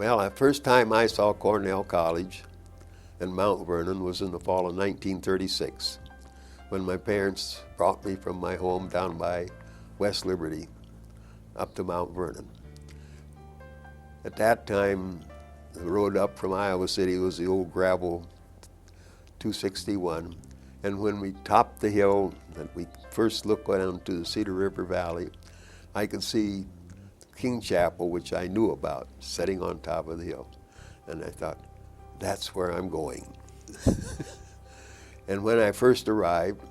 Well, the first time I saw Cornell College in Mount Vernon was in the fall of 1936, when my parents brought me from my home down by West Liberty up to Mount Vernon. At that time, the road up from Iowa City was the old gravel 261, and when we topped the hill that we first looked down to the Cedar River Valley, I could see King Chapel, which I knew about, sitting on top of the hill. And I thought, that's where I'm going. And when I first arrived,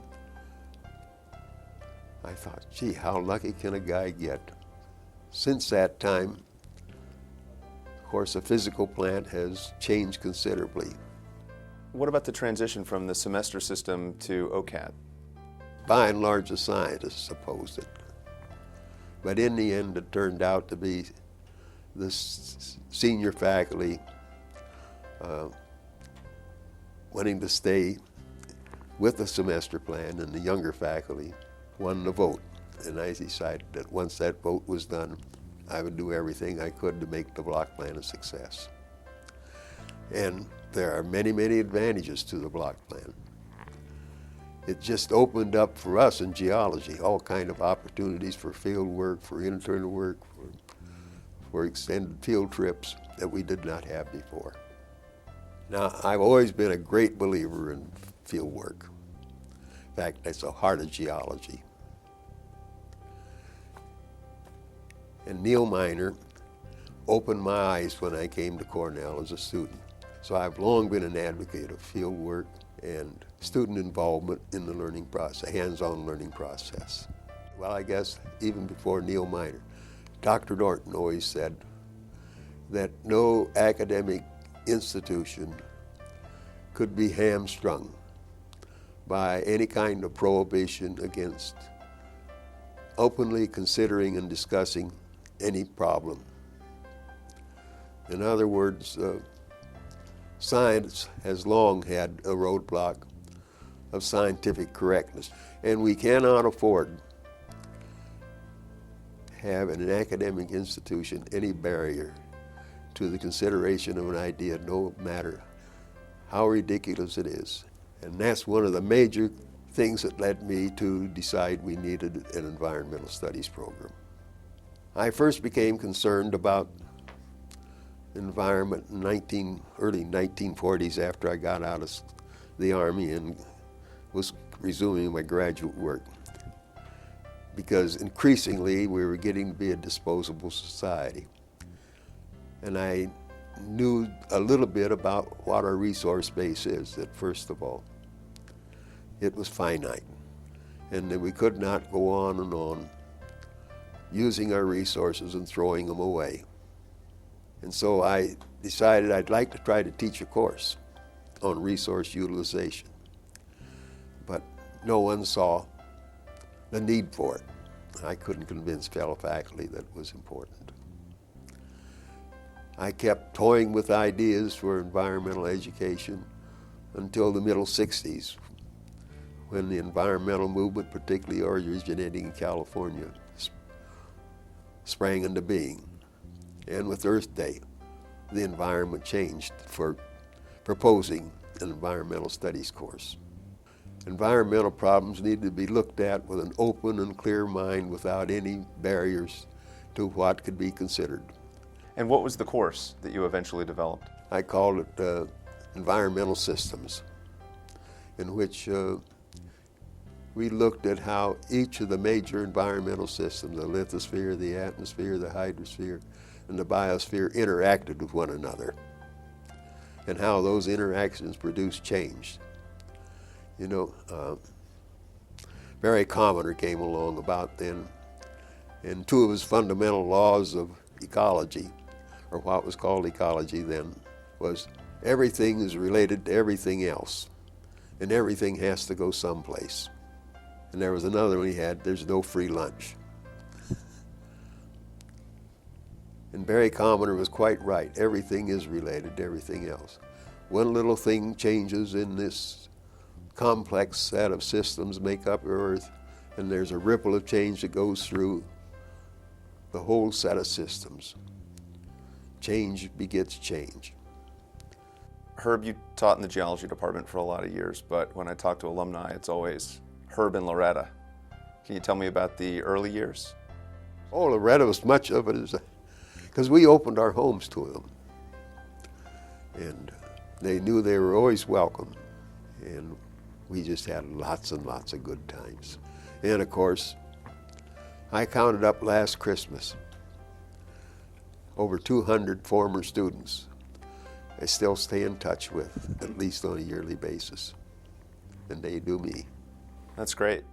I thought, gee, how lucky can a guy get? Since that time, of course, the physical plant has changed considerably. What about the transition from the semester system to OCAD? By and large, the scientists opposed it. But in the end, it turned out to be the senior faculty wanting to stay with the semester plan, and the younger faculty won the vote. And I decided that once that vote was done, I would do everything I could to make the block plan a success. And there are many, many advantages to the block plan. It just opened up for us in geology all kind of opportunities for field work, for internal work, for extended field trips that we did not have before. Now, I've always been a great believer in field work. In fact, that's the heart of geology. And Neil Miner opened my eyes when I came to Cornell as a student. So I've long been an advocate of field work and student involvement in the learning process, hands-on learning process. Well, I guess even before Neil Miner, Dr. Norton always said that no academic institution could be hamstrung by any kind of prohibition against openly considering and discussing any problem. In other words, science has long had a roadblock of scientific correctness, and we cannot afford to have in an academic institution any barrier to the consideration of an idea, no matter how ridiculous it is. And that's one of the major things that led me to decide we needed an environmental studies program. I first became concerned about environment in early 1940s after I got out of the Army and was resuming my graduate work, because increasingly we were getting to be a disposable society. And I knew a little bit about what our resource base is, that first of all, it was finite, and that we could not go on and on using our resources and throwing them away. And so I decided I'd like to try to teach a course on resource utilization. But no one saw the need for it. I couldn't convince fellow faculty that it was important. I kept toying with ideas for environmental education until the middle 60s, when the environmental movement, particularly originating in California, sprang into being. And with Earth Day, the environment changed for proposing an environmental studies course. Environmental problems need to be looked at with an open and clear mind without any barriers to what could be considered. And what was the course that you eventually developed? I called it Environmental Systems, in which we looked at how each of the major environmental systems, the lithosphere, the atmosphere, the hydrosphere, and the biosphere, interacted with one another, and how those interactions produced change. You know, Barry Commoner came along about then, and two of his fundamental laws of ecology, or what was called ecology then, was everything is related to everything else, and everything has to go someplace. And there was another one he had, there's no free lunch. And Barry Commoner was quite right. Everything is related to everything else. One little thing changes in this complex set of systems make up Earth, and there's a ripple of change that goes through the whole set of systems. change begets change. Herb, you taught in the geology department for a lot of years, but when I talk to alumni, it's always Herb and Loretta. Can you tell me about the early years? Oh, Loretta was much of it as because we opened our homes to them. And they knew they were always welcome. And we just had lots and lots of good times. And of course, I counted up last Christmas, over 200 former students I still stay in touch with, at least on a yearly basis. And they do me. That's great.